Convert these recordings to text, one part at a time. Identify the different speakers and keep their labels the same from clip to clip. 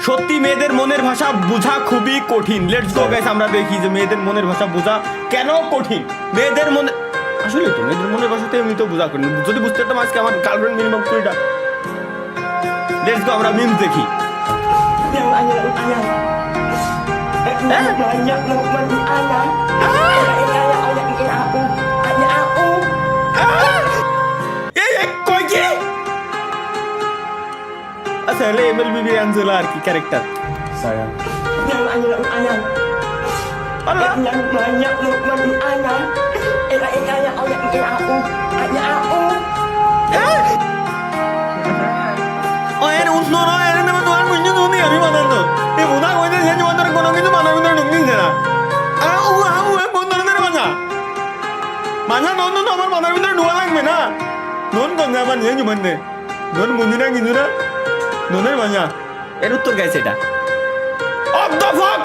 Speaker 1: সত্যি মেয়েদের মনের ভাষা বোঝা খুবই কঠিন। লেটস গো গাইস, আমরা দেখি যে মেয়েদের মনের ভাষা বোঝা কেন কঠিন। মেয়েদের মনে আসলে তো মেয়েদের মনের ভাষাতে আমি তো বোঝা কঠিন। যদি বুঝতে পারতাম আজকে আমার গার্লফ্রেন্ড মিনিমাম 20টা। লেটস গো, আমরা মিমস দেখি। আচ্ছা, MLBB আঞ্জলা আর কি character
Speaker 2: Sayang.
Speaker 1: Allah. Ayan usno no, ayan naman tuhan mo yun yung niyari mo na to. Muna ko yun yan yung mga tarang konong ito, mana mo na nungin sila. Uwa, punta na naman niya. Manya, no, আমার মাথার ভিতরে ঢোয়া লাগবে না। নন গঙ্গা আমার নিয়ে যাবেন নে। নন মন্দিরা কিন্তু না। ননের মাanya। এর উত্তর গাইছে এটা। What the fuck?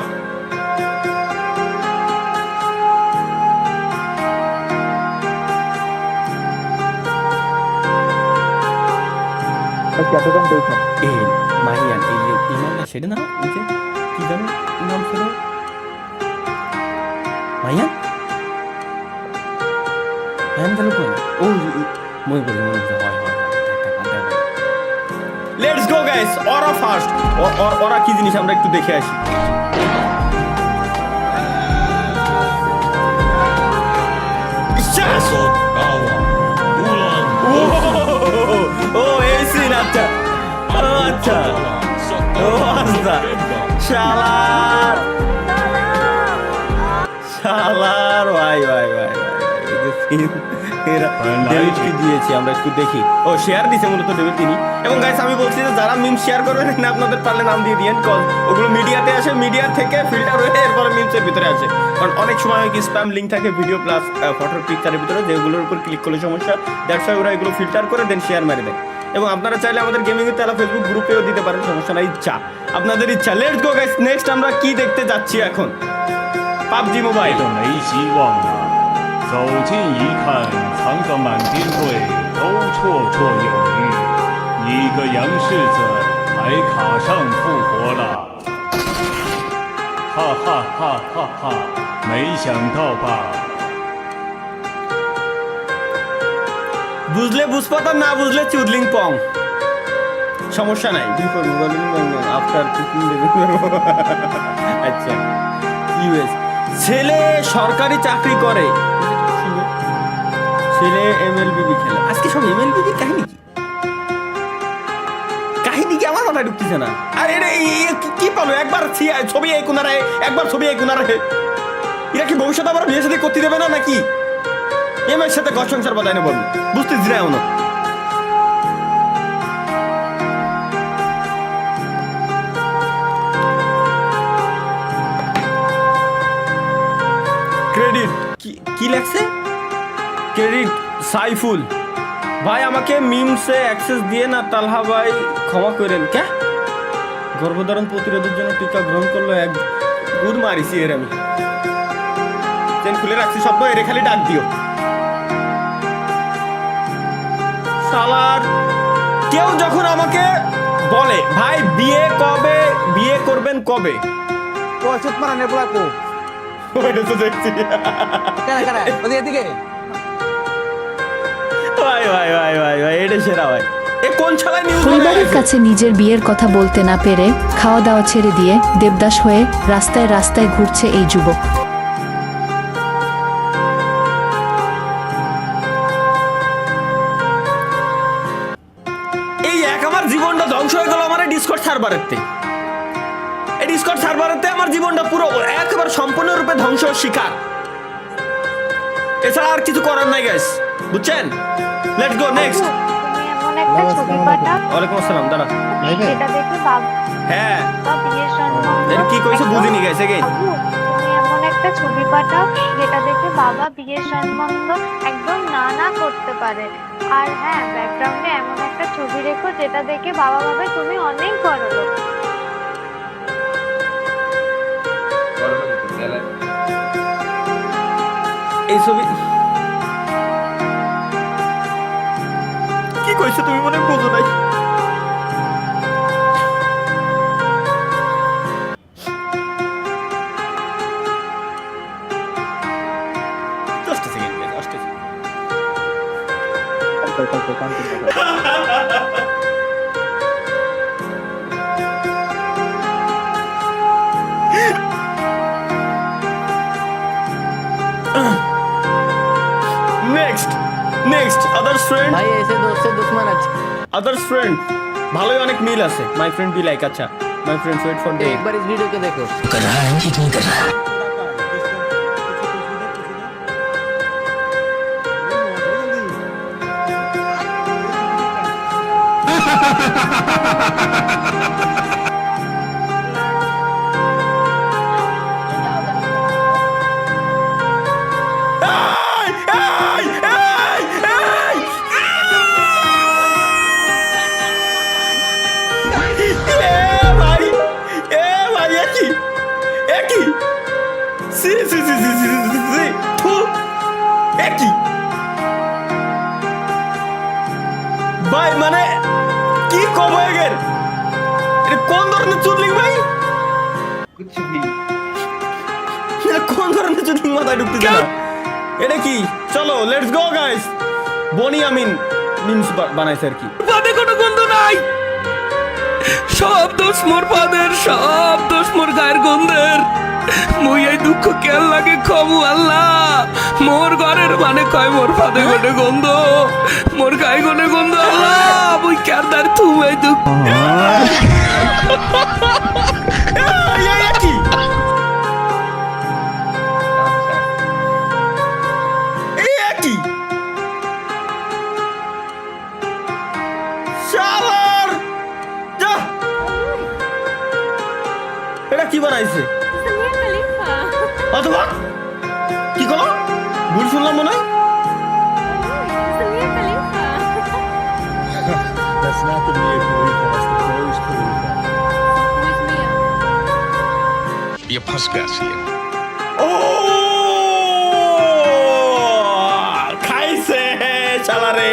Speaker 2: Jatuhkan Bacon.
Speaker 1: Mahian, Iman সেটা না? ওই যে কি জানো নাম ছিল? মাহিয়ান? মাহিয়ান গেল কোন? ও মনে পড়ে হয়। লেটস গো গাইস, ওরা ফার্স্ট। ওরা কি জিনিস আমরা একটু দেখে আসি। ও এই সিন, আচ্ছা আচ্ছা, ও আচ্ছা, শালার ভাই ডেভিডকে দিয়েছি আমরা, একটু দেখি। ও শেয়ার দিছে মূলত ডেভিড তিনি। এবং গাইস আমি বলছি যে যারা মিম শেয়ার করবেন না আপনাদের পারলে নাম দিয়ে দিয়েন, কজ ওগুলো মিডিয়াতে আসে, মিডিয়া থেকে ফিল্টার হয়ে এরপরে মিমসের ভিতরে আসে। কারণ অনেক সময় কি স্প্যাম লিঙ্ক থাকে ভিডিও প্লাস ফটোর পিকচারের ভিতরে, যেগুলোর উপর ক্লিক করলে সমস্যা। দ্যাটস ওয়াই ওরা এগুলো ফিল্টার করে দেন শেয়ার মারি দেয়। এবং আপনারা চাইলে আমাদের গেমিং এর তারা ফেসবুক গ্রুপেও দিতে পারেন, সমস্যা নাই, ইচ্ছা আপনাদের ইচ্ছা। লেটস গো গাইস, নেক্সট আমরা কি দেখতে যাচ্ছি এখন? পাবজি মোবাইল।
Speaker 3: 没希望啊！走近一看，藏个满天队，都绰绰有余。一个洋柿子还卡上复活了，哈哈哈哈哈！没想到吧？
Speaker 1: বুঝলে বুঝপাতাম, না বুঝলে চুদলিং পং, সমস্যা নাই। আফটার আচ্ছা, ইউএস ছেলে সরকারি চাকরি করে, ছেলে MLBB খেলে। আজকে সব MLBB কাহিনী কি আমার মাথায় ঢুকতেছে না। আর এটা কি পালো, একবার ছবি এই কোনারে, একবার ছবি এই কোনারে। এরা কি ভবিষ্যতে আবার বিয়ে সাথে করতে দেবে না নাকি? এর সাথে ঘর সংসার বাদায় না বলবো, বুঝতেছি না এমন। ক্রেডিট কি লেখছে? ক্রেডিট সাইফুল ভাই, আমাকে মিমসে অ্যাক্সেস দিয়ে না, তালহা ভাই ক্ষমা করেন। কে গর্ভধারণ প্রতিরোধের জন্য টিকা গ্রহণ করলো, এক গুড় মারিছি এর আমি। চেন খুলে রাখছি সব, এর খালি ডাক দিও। শালার কেউ যখন আমাকে বলে ভাই বিয়ে কবে, বিয়ে করবেন কবে,
Speaker 2: Kocet mana nih pelaku?
Speaker 1: ওইটা তো দেখছি।
Speaker 2: Kara, এদিকে।
Speaker 1: ভাই এটা সেরা ভাই। এ কোন ছাড়াই নিউজ?
Speaker 4: পরিবারের কাছে নিজের বিয়ের কথা বলতে না পেরে খাওয়া দাওয়া ছেড়ে দিয়ে দেবদাস হয়ে রাস্তায় রাস্তায় ঘুরছে এই যুবক।
Speaker 1: এই এক আমার জীবনটা ধ্বংস হয়ে গেল আমার ডিসকর্ড সার্ভারেতে। এই ডিসকর্ড সার্ভারেতে আমার জীবনটা পুরো একেবারে সম্পূর্ণরূপে ধ্বংস শিকার। এছাড়া আর কিছু করার নাই গাইস, বুঝছেন? Let's go next.
Speaker 5: তুমি এমন একটা ছবি পাঠাও
Speaker 1: ওয়ালাইকুম আসসালাম, দাঁড়া।
Speaker 5: যেটা দেখে বাবা
Speaker 1: হ্যাঁ
Speaker 5: বিয়ের সম্বন্ধ।
Speaker 1: এর কি কইছে বুঝিনি গাইস, এগেইন।
Speaker 5: তুমি এমন একটা ছবি পাঠাও যেটা দেখে বাবা বিয়ের সম্বন্ধ একদম না করতে পারে। আর হ্যাঁ, ব্যাকগ্রাউন্ডে এমন একটা ছবি রেখো যেটা দেখে বাবা ভাবে তুমি অনেক বড়লোক।
Speaker 1: এই ছবি কি কইছো তুমি, মনে বোঝো নাই? নেক্সট আদার্স ফ্রেন্ড,
Speaker 2: भाई ऐसे दोस्त से दुश्मन अच्छा
Speaker 1: আদার্স ফ্রেন্ড ভালোই অনেক মিল আছে। মাই ফ্রেন্ড বি লাইক, আচ্ছা মাই ফ্রেন্ডস ওয়েট ফর
Speaker 2: एक बार इस वीडियो को देखो
Speaker 1: ভাই মানে কি কব এগের, এটা কোন ধরনের চুদলিং ভাই? এটা কোন ধরনের চুদলিং মাথায় ঢুকতেছে না? এটা কি? চলো let's go guys. Boni Amin memes বানাইছে আর কি।
Speaker 6: পাদে কোনো গন্ধ নাই, সব দোষ মোর পাদের, সব দোষ মোর গায়ের গন্ধের। মুই এই দুঃখ কেন লাগে কমু আল্লাহ, মোর ঘরের মানে কয় মোর পাদে গনে গন্ধ, মোর গায়ে গনে গন্ধ আল্লাহ, মুই কেন দার তুমি এই দুঃখ।
Speaker 1: এই কি? এই কি? শালার যা, এটা কি বানাইছে? অথবা কি কো? ভুল শুনলাম মনে হয়।
Speaker 3: That's not the Mia Khalifa, that's the Burj Khalifa.
Speaker 7: ये फंस गया सी
Speaker 1: ও খাইছে শালারে,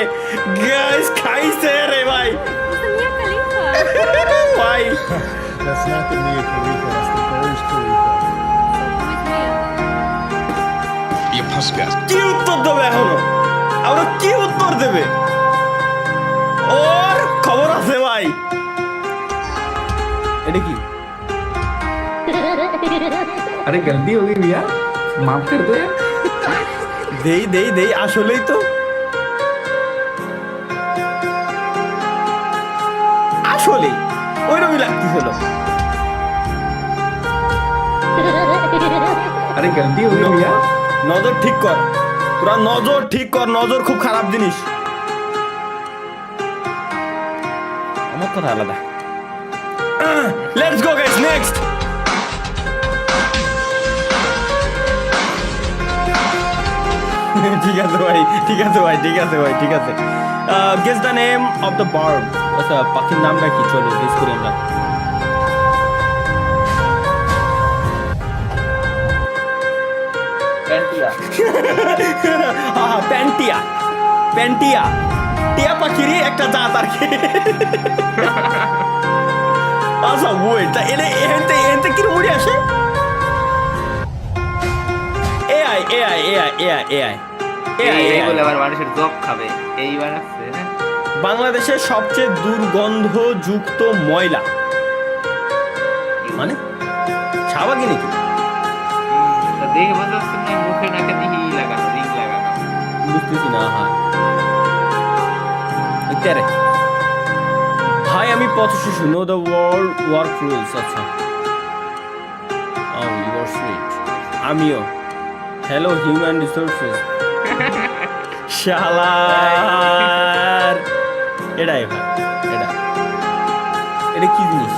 Speaker 1: গাইস খাইছে রে ভাই ভাই।
Speaker 3: That's not the Mia Khalifa, that's the Burj Khalifa.
Speaker 7: ये फंस गया
Speaker 1: কি উত্তর দেবে এখনো? আমরা কি উত্তর দেবে? ওর খবর আছে ভাই। এটা কি?
Speaker 2: अरे गलती हो गई भैया माफ कर दो यार
Speaker 1: দেই দেই দেই, আসলেই তো আসলেই ওইরকমই লাগতেছিল।
Speaker 2: अरे गलती हो गई भैया
Speaker 1: নজর ঠিক কর, তোরা নজর ঠিক কর, নজর খুব খারাপ জিনিস। আমার কথা আলাদা। Let's go guys, next. ঠিক আছে ভাই, ঠিক আছে ভাই, ঠিক আছে ভাই, ঠিক আছে। Guess the name of the bird. আচ্ছা পাখির নামটা কি? চলো গেস করি আমরা। প্যান্টিয়া, প্যান্টিয়া টিয়া পাখিরই একটা জাত আর কি। আচ্ছা ওয়েট, তা এনে এনতে এনতে কি উড়ে আসে? AI AI AI AI AI AI
Speaker 8: বলে আবার মানুষের জব খাবে এইবার আসছে না।
Speaker 1: বাংলাদেশের সবচেয়ে দুর্গন্ধযুক্ত ময়লা মানে শাহবাগি নাকি?
Speaker 8: তা দেখে বোঝা যাচ্ছে না মুখে নাকে দিহি লাগানো, রিং লাগানো।
Speaker 1: বুঝতেছি না। হ্যাঁ ইত্যারে ভাই আমি পথ শিশু, know the world work rules. আচ্ছা ও ইউ আর সুইট। আমিও হ্যালো হিউম্যান রিসোর্সেস। শালার এটাই ভাই, এটা এটা কি জিনিস?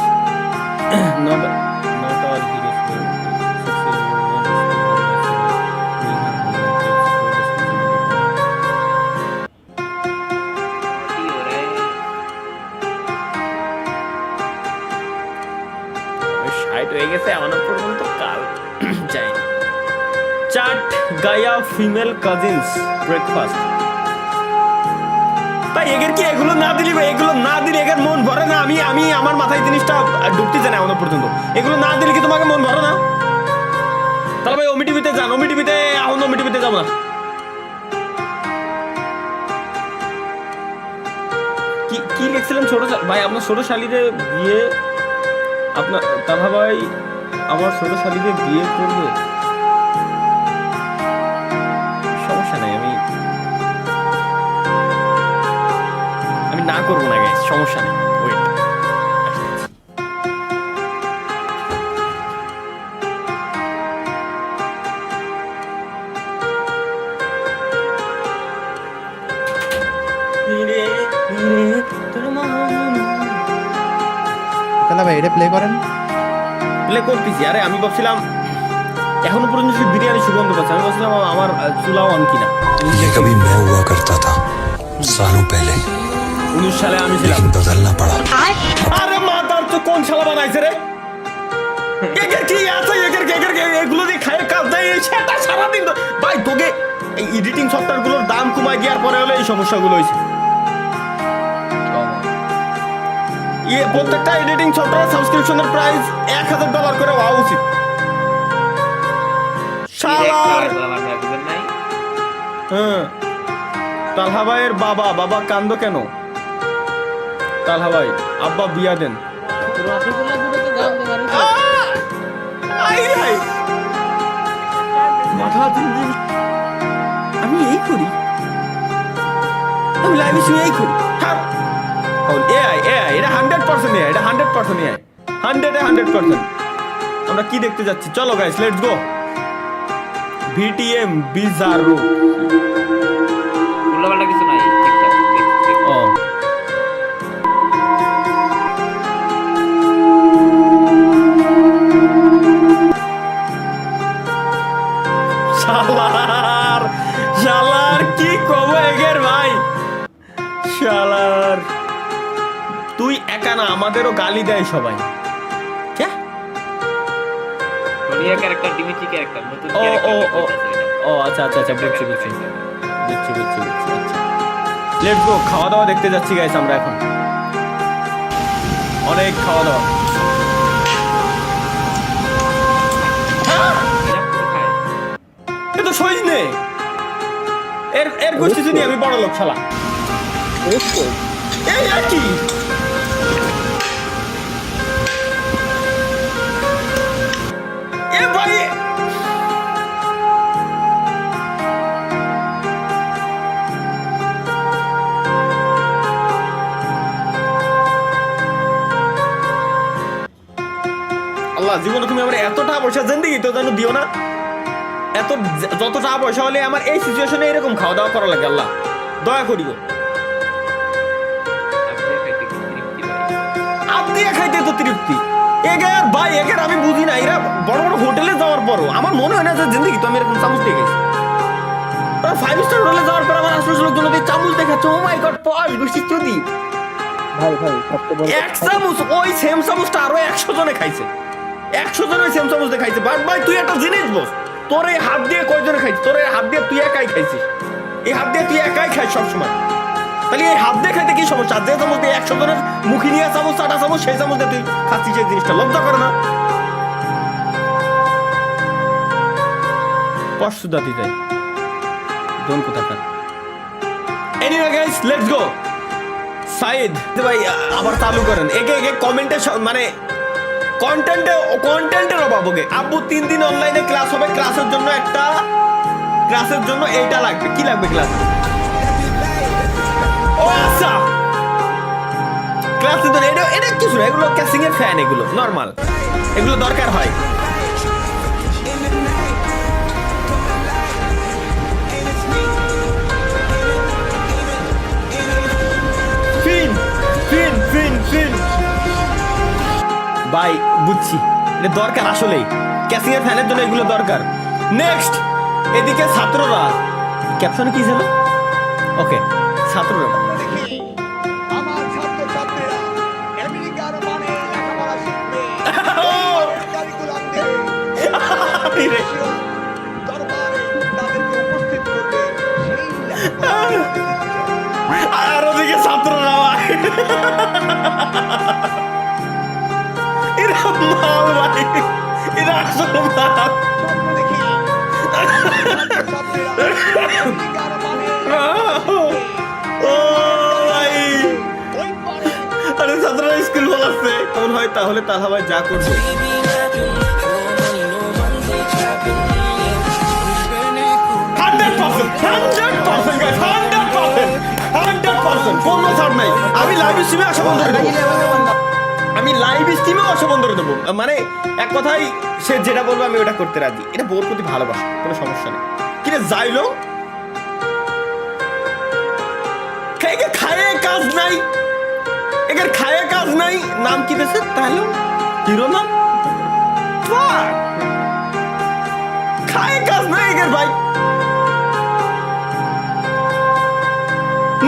Speaker 1: নট নট অল হিরোস
Speaker 8: কি ওরে
Speaker 1: সাইট হয়ে গেছে এমন পর্যন্ত কাল যায়নি। চাট গায়া ফিমেল কাজিনস ব্রেকফাস্ট। তাই এগের কি এগুলো না দিলি ভাই, এগুলো না দিলে এগের মন ভরে না। আমি আমি আমার মাথায় জিনিসটা ঢুকতেছে না এমন পর্যন্ত। এগুলো না দিলে কি তোমাকে মন ভরে না? তাহলে ভাই ওমি টিভিতে যান, ওমি টিভিতে এখন ওমি টিভিতে যাবো না। কি কি লিখছিলেন ছোট ভাই? আপনার ছোট শালিরে বিয়ে, আপনার তাভা ভাই আমার ছোট শালিরে বিয়ে করবে? সমস্যা নাই, আমি করবো না গাইস, সমস্যা নেই। ওয়েট,
Speaker 9: তাহলে ভাই এটা প্লে করেন।
Speaker 1: প্লে করতেছি। আরে আমি ভাবছিলাম এখনো পর্যন্ত শুধু বিরিয়ানি সুগন্ধ পাচ্ছে, আমি ভাবছিলাম আমার চুলাও অন কিনা।
Speaker 10: ये कभी मैं हुआ करता था सालों पहले,
Speaker 1: 19 সালে আমি ছিলাম।
Speaker 10: लेकिन बदलना पड़ा।
Speaker 1: আরে মাদার তো কোন শালা বানাইছে রে? একের কি আছে, একের এগুলো দিয়ে খায় কাজ দেয়, সেটা সারাদিন ভাই। তোকে এই এডিটিং সফটওয়্যার গুলোর দাম কমাই দেওয়ার পরে হলো এই সমস্যাগুলো হয়েছে। প্রত্যেকটা এডিটিং সফটওয়্যার সাবস্ক্রিপশনের প্রাইস $1000 করে হওয়া উচিত। শালার
Speaker 8: নাই
Speaker 1: হ্যাঁ, তালহা ভাইয়ের বাবা কান্দো কেন? তালহা ভাই, আব্বা বিয়া দেন। মাথা দিন আমি এই করি, আমি লাইভে শুয়ে এই করি। এআই এটা 100% এআই, এটা 100% এআই, 100% আমরা কি দেখতে যাচ্ছি? চলো গাইস, লেটস গো। ভিটিএম বিজারো
Speaker 8: উল্লাপাল্টা কিছু নাই, ঠিকঠাক দেখতে।
Speaker 1: ও শালার কি কব এগের ভাই, শালার তুই একা না, আমাদেরও গালি দেয় সবাই। কে?
Speaker 8: সোনিয়া ক্যারেক্টার, ডিমিট্রি ক্যারেক্টার, নতুন
Speaker 1: ও
Speaker 8: ক্যারেক্টার।
Speaker 1: ও ও ও আচ্ছা বুঝছি। আচ্ছা লেটস গো, খাওয়া দাওয়া দেখতে যাচ্ছি গাইস আমরা এখন। অনেক খাওয়া দাওয়া। এ তো সইজ নে, এর গোষ্ঠী শুনি আমি বড় লোক শালা। এই আর কি এ ভাই, আল্লাহ জীবনে তুমি আমার এত টাকা পয়সা জিন্দেগি তো জানো দিও না। যত টাকা পয়সা হলে আমার এই সিচুয়েশনে এরকম খাওয়া দাওয়া করা লাগে। আল্লাহ দয়া করিও। আপনিয়া খাইতে তো তৃপ্তি এগের ভাই, এগের আমি বুঝি না। এরা বড় বড় হোটেলে যাওয়ার পরও আমার মনে হয় না যে জিন্দেগি তো আমি এরকম চামচ দিয়ে গেছি। 5 স্টার হোটেলে যাওয়ার পর আমার আশেপাশের লোকজন চামচ দেখাচ্ছে। ও মাই গড, পাঁচ বসি চুদি এক চামচ, ওই সেম চামচটা আরো 100 জনে খাইছে। 100 জন ওই সেম চামচ দিয়ে খাইছে। বাট ভাই তুই একটা জিনিস বস, তোর এই হাত দিয়ে কয়জনে খাইছিস? তোর এই হাত দিয়ে তুই একাই খাইছিস। এই হাত দিয়ে তুই একাই খাইস সবসময়। তাহলে এই হাত দিয়ে খাইতে কি সমস্যা? যে চামচ দিয়ে 100 জনের মুখি নিয়ে চামচ, 8টা চামচ, সেই চামচ দিয়ে তুই খাচ্ছিস, এই জিনিসটা লজ্জা করে না? পশুদা দিতে দোন কোথাকার। Anyway guys, let's go. Saeed ভাই আবার চালু করেন। একে কমেন্টে মানে কন্টেন্টের অভাব হবে। আব্বু 3 দিন অনলাইনে ক্লাস হবে, ক্লাসের জন্য এইটা লাগবে। কি লাগবে ক্লাস? ও আচ্ছা, ক্লাসের জন্য এটা কিছু না, এগুলো ক্যাসিং এর ফ্যান, এগুলো নরমাল, এগুলো দরকার হয়। ফিন ভাই বুঝছি, এটা দরকার আসলেই। ক্যাসিং এর ফ্যানের জন্য এগুলো দরকার। নেক্সট, এদিকে ছাত্ররা ক্যাপশনে কি ছিল? ওকে, ছাত্ররা
Speaker 9: আমার ছাত্রছাত্রীরা আমেরিকার মানে লেখাপড়া শিখবে, কারিকুলাম দেবে, দরবারে তাদেরকে উপস্থিত করবে, সেই
Speaker 1: আর ওদিকে ছাত্ররা ভাই এরা মাল ভাই, এরা আসল মাল। আরে ছাত্ররা স্কুল বলাচ্ছে কেমন হয়? তাহলে তাহা ভাই যা করবে। হান্ড্রেড পার্সেন্ট 100% কোনো ছাড় নাই। আমি লাইভ স্ট্রিমে আসা বন্ধ করে দেবো। আমি লাইভ স্ট্রিমেও আসা বন্ধ করে দেবো। মানে এক কথাই সে যেটা বলবে আমি ওটা করতে রাজি। এটা বোর প্রতি ভালোবাসা, কোনো সমস্যা নেই। কিরে যাইলো খায়ে কাজ নাই, এদের খায়ে কাজ নাই। নাম কি দেশে তাহলে হিরো নাম খায়ে কাজ নাই এদের ভাই।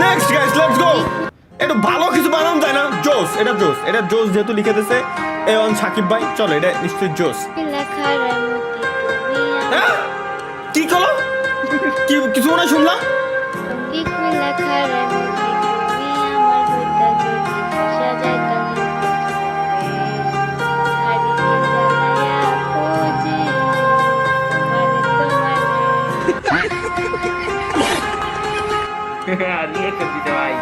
Speaker 1: নেক্সট গাইস লেটস গো। একটু ভালো কিছু বানানো যায় না? জোস, এটা জোস, এটা জোস যেহেতু লিখে দিয়েছে এওয়ান সাকিব ভাই, চলো এটা নিশ্চয়ই জোস। হ্যাঁ? কি কলো? কি কিছু মনে শুনলাম?
Speaker 8: রিয়েকশন দিতে ভাই।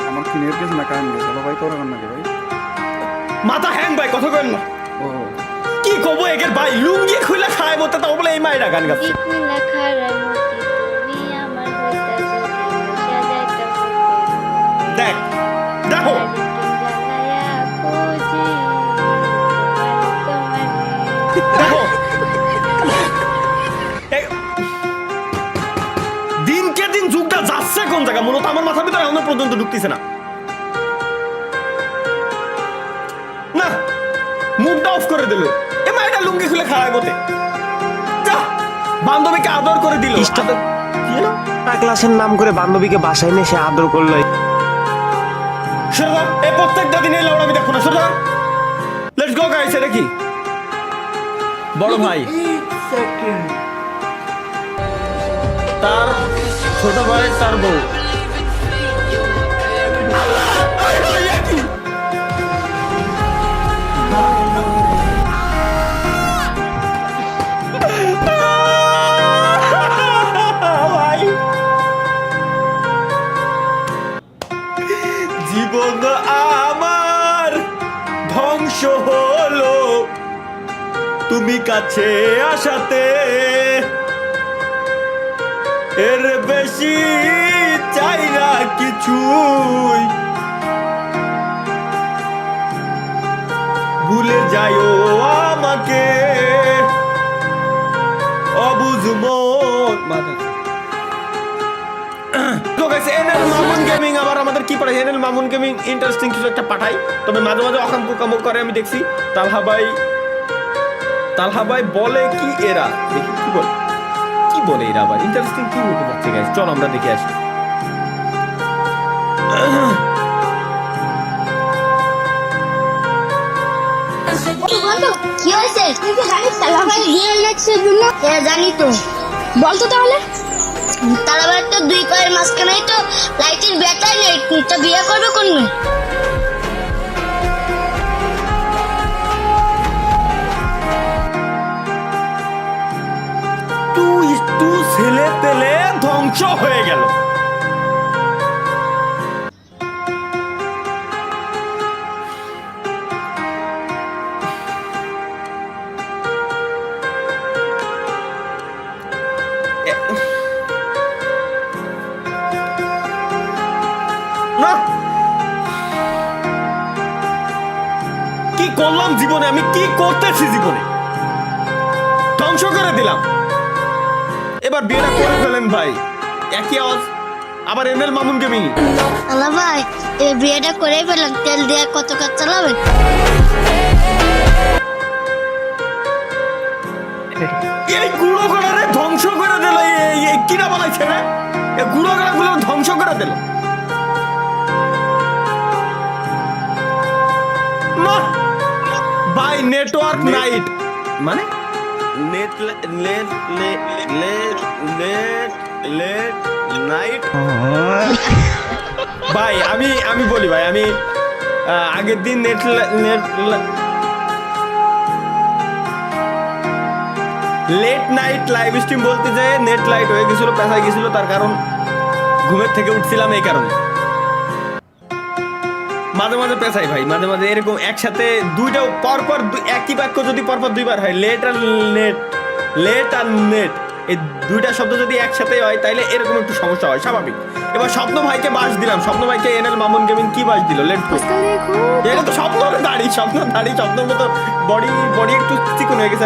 Speaker 2: আমার কি নেট গেছে না কারেন্ট গেছে? ভাই তোরা কান্না কে ভাই?
Speaker 1: মাথা হ্যাং ভাই, কথা কেন না?
Speaker 2: ও
Speaker 1: কি কবো একের ভাই লুঙ্গি খুলে খায় মতো, তাও বলে এই মায়েরা গান গাচ্ছে। দেখ দেখো দেখো দিনকে দিন যুগটা যাচ্ছে কোন জায়গা মূলত আমার মাথার ভিতরে এখনো পর্যন্ত ঢুকতেছে না। না মুখটা অফ করে দিল, এ মায়েরা লুঙ্গি খুলে খাওয়ায় মতে। যা বান্ধবীকে আদর করে দিল।
Speaker 11: ক্লাসের নাম করে বান্ধবীকে বাসায় নিয়ে সে আদর করলো।
Speaker 1: শোনা এই প্রত্যেকটা দিন এই লাউড়া আমি দেখো না। শোনা লেটস গো গাইস। এটা কি বড় ভাই তার ছোট ভাই তার বউ। জীবন আমার ধ্বংস হলো তুমি কাছে আসাতে, এর বেশি চাই না কিছুই। ভুলে যাইও আমাকে অবুঝ মন। এনএল মামুন গেমিং আবার আমাদের কি পাঠায়? এনএল মামুন গেমিং ইন্টারেস্টিং কিছু একটা পাঠাই, তবে মাঝে মাঝে অকাম করে আমি দেখছি। তালহা ভাই বলে কি এরা দেখি কি বলে এরা আবার ইন্টারেস্টিং কি হতে যাচ্ছে গাইস, চল আমরা দেখে আসি।
Speaker 5: কি হয়েছে? তুই কি জানিস তালাভাই বিয়ে লাগছে জন্য? হ্যাঁ জানি তো। বলতো তাহলে। তালাভাই তো দুই পায়ের মাঝখানেই তো লাইটের ব্যাটারি নেই, তুই তো বিয়ে করবে কোন মেয়ে?
Speaker 1: তুই ছেলে পেলে ধ্বংস হয়ে গেল। কি করলাম জীবনে, আমি কি করতেছি জীবনে? ধ্বংস করে দিলাম। এবার বিয়েটা করে ফেলেন ভাই। একই আওয়াজ আবার এনএল মামুন গেমিং।
Speaker 5: আল্লাহ ভাই এই বিয়েটা করে ফেলেন, তেল দিয়ে কত কাজ চালাবেন?
Speaker 1: এই গুঁড়ো গড়ারে ধ্বংস করে দিল। এই কিনা বানাইছে না, এই গুঁড়ো গড়া গুলো ধ্বংস করে দিল। বাই নেটওয়ার্ক নাইট মানে net net net net night. ভাই আমি বলি ভাই, আমি আগের দিন net late night live stream বলতে যায় নেট লাইট হয়ে গেছিল, পেঁচাই গেছিল, তার কারণ ঘুমের থেকে উঠছিলাম এই কারণে। মাঝে মাঝে পেঁচাই ভাই, মাঝে মাঝে এরকম একসাথে দুইটা পরপর একই বাক্য যদি পরপর দুইবার হয়, লেট আর নেট, লেট আর নেট, এই দুইটা শব্দ যদি একসাথে হয় তাইলে এরকম একটু সমস্যা হয়, স্বাভাবিক। এবার স্বপ্ন ভাইকে বাস দিলাম, স্বপ্ন ভাইকে এনএল মামুন গেমিং কি বাস দিল, লেট গো। এটা তো স্বপ্ন দাড়ি, স্বপ্নের মতো বডি একটু চিকন হয়ে গেছে।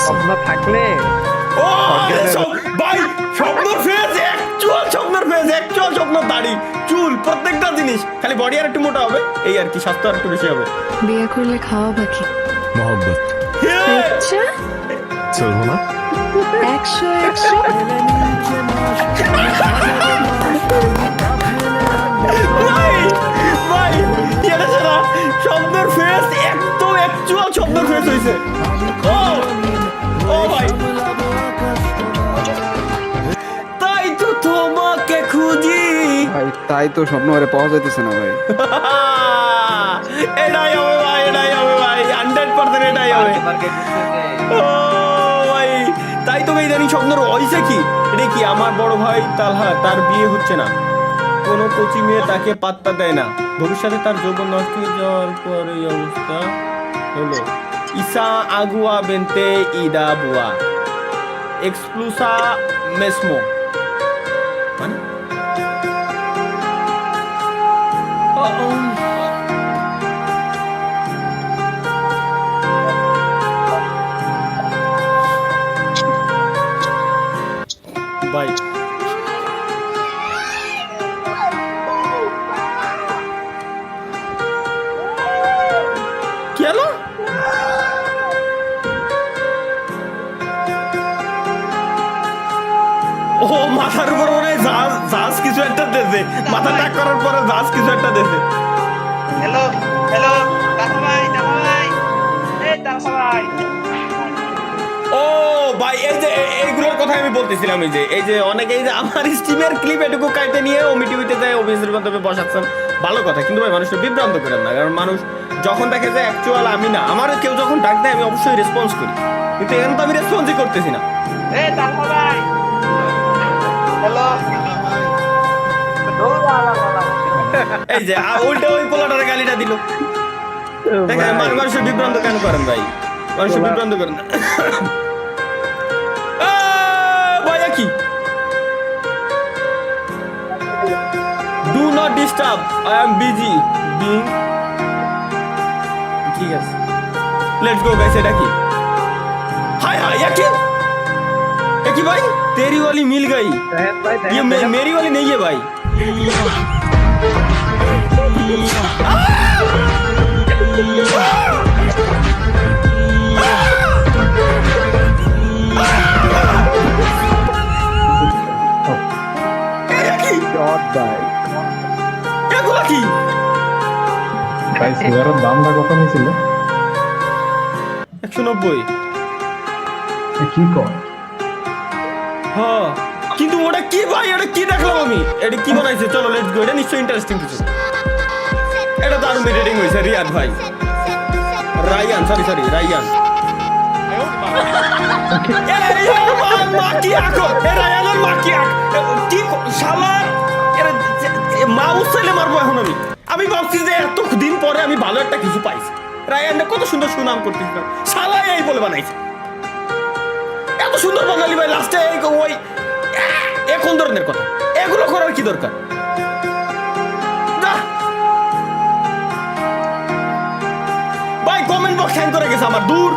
Speaker 2: স্বপ্ন থাকলে
Speaker 1: ও ভাই, স্বপ্নর ফেজ, অ্যাকচুয়াল স্বপ্নর ফেজ, অ্যাকচুয়াল স্বপ্নর দাড়ি, চুল, প্রত্যেকটা জিনিস, খালি বডি আর একটু মোটা হবে এই আর কি, স্বাস্থ্য আর একটু বেশি হবে।
Speaker 4: বিয়ে করলে খাওয়া বাকি
Speaker 10: मोहब्बत
Speaker 4: আচ্ছা
Speaker 10: चलो ना
Speaker 4: 100
Speaker 1: ভাই ভাই এটা ছাড়া স্বপ্নর ফেজ একদম অ্যাকচুয়াল স্বপ্নর ফেজ হয়েছে। ও ও ভাই, তাই তো তোমাকে খুঁজি।
Speaker 2: ভাই তাই তো স্বপ্ন আরে পাওয়া যাইতেছে না ভাই।
Speaker 1: এটাই হবে ভাই, এটাই হবে ভাই, 100% এটাই হবে। ও ভাই, তাই তো ইদানিং স্বপ্নের হয়েছে কি, এটা কি আমার বড় ভাই তালহা, তার বিয়ে হচ্ছে না, কোনো কোচিং এ তাকে পাত্তা দেয় না, ভবিষ্যতে তার যৌবন নষ্ট হয়ে যাওয়ার পর এই অবস্থা হলো। ইসা আগুয়া বেনতে ইদা বুয়া এক্সক্লুসা মেসমো মানে ভাই কি হলো? ও মাথার উপর মনে হয় জাহাজ কিছু একটা দেছে, মাথা টাক করার পরে জাহাজ কিছু একটা দেছে।
Speaker 9: হ্যালো হ্যালো তালহা ভাই, এই তালহা ভাই।
Speaker 1: ও ভাই, এই যে এইগুলোর কথা আমি বলতেছিলাম, এই যে অনেকে এই যে আমার স্ট্রিমের ক্লিপ এটুকু কাইতে নিয়ে টিভিতে যায় অফিসের মাধ্যমে বসাচ্ছেন, ভালো কথা, কিন্তু ভাই মানুষকে বিভ্রান্ত করেন না, কারণ মানুষ যখন দেখে যে অ্যাকচুয়াল আমি না, আমার কেউ যখন ডাক দেয় আমি অবশ্যই রেসপন্স করি, কিন্তু এখানে তো আমি রেসপন্সই করতেছি না।
Speaker 9: এই তালহা ভাই, হ্যালো
Speaker 1: এই যে উল্টে ওই পোলাটার গালিটা দিল, দেখেন মানুষের বিভ্রান্ত কেন করেন ভাই, মানুষের বিভ্রান্ত করেন না। ভাইয়া কি do not disturb, I am busy being, ঠিক আছে লেটস গো গাইস। এটা কি হাই হাই ये की भाई तेरी वाली मिल गई, ये मेरी वाली नहीं है भाई। এগুলা কি
Speaker 2: ভাই সিগারের দামটা কত নিছিল?
Speaker 1: 190।
Speaker 2: কি কর?
Speaker 1: হ্যাঁ কিন্তু ওটা কি ভাই, এটা কি দেখলাম আমি, এটা কি বানাইছে, চলো লেটস গো, এটা নিশ্চয়ই ইন্টারেস্টিং কিছু, এটা দারুণ এডিটিং হয়েছে। রিয়াদ ভাই, রায়ান, সরি রায়ান, মা কি আঁকো, রায়ানের মা কি আঁক, কি শালা, মাউস চাইলে মারবো এখন আমি ভাবছি যে এত দিন পরে আমি ভালো একটা কিছু পাইছি, রায়ানটা কত সুন্দর সুনাম করতেছিলাম, শালা এই বলে বানাইছে, এত সুন্দর বানালি ভাই, লাস্টে ওই কোন ধরনের কথা, এগুলো করার কি দরকার? ভাই কমেন্ট বক্স হ্যাং করে গেছে আমার, দূর,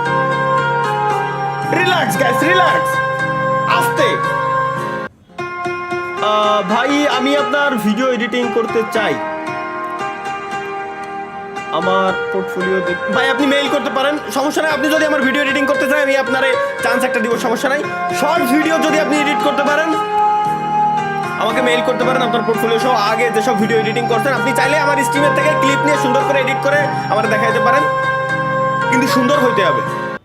Speaker 1: রিল্যাক্স গাইস, রিল্যাক্স, আস্তে। ভাই আমি আপনার ভিডিও এডিটিং করতে চাই, আমার পোর্টফোলিও দেখ, ভাই আপনি মেইল করতে পারেন, সমস্যা নাই, আপনি যদি আমার ভিডিও এডিটিং করতে চান আমি আপনারে চান্স একটা দিব, সমস্যা নাই। শর্ট ভিডিও যদি আপনি এডিট করতে পারেন আমাকে মেইল করতে পারেন, আপনার পোর্টফোলিও সহ আগে যেসব ভিডিও এডিটিং করতেন আপনি চাইলে আমার স্ট্রিমের থেকে ক্লিপ নিয়ে সুন্দর করে এডিট করে আমার দেখাইতে পারেন, কিন্তু সুন্দর হইতে হবে,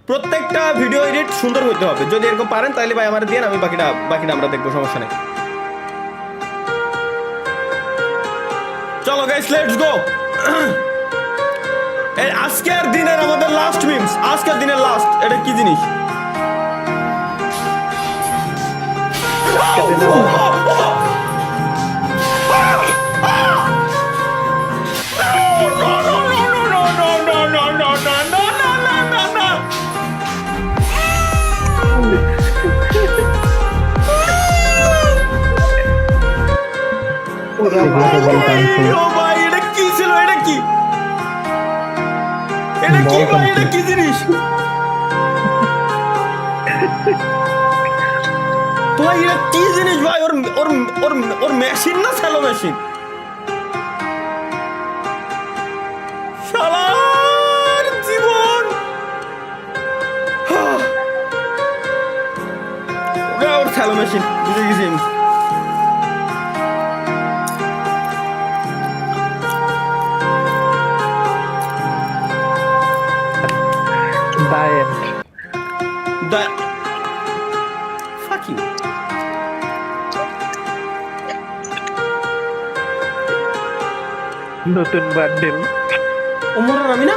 Speaker 1: প্রত্যেকটা ভিডিও এডিট সুন্দর হইতে হবে, যদি এরকম পারেন তাহলে ভাই আমার দিয়ে আমি বাকিটা আমরা দেখবো, সমস্যা নেই। চলো গাইস লেটস গো। আজকের দিনের আমাদের লাস্ট মিমস, আজকের দিনের লাস্ট, এটা কি জিনিস? ভাই এটা কি ছিল? এটা কি? এটা কি ভাই? এটা কি জিনিস? ভাই এটা কি জিনিস ভাই? ওর ওর ওর ওর মেশিন না স্যালো মেশিন? শালার জীবন। ওটা ওর স্যালো মেশিন, বুঝে গেছি আমি। Fuck you.
Speaker 11: নতুন বান্ডেল
Speaker 1: ওমরের আমি না?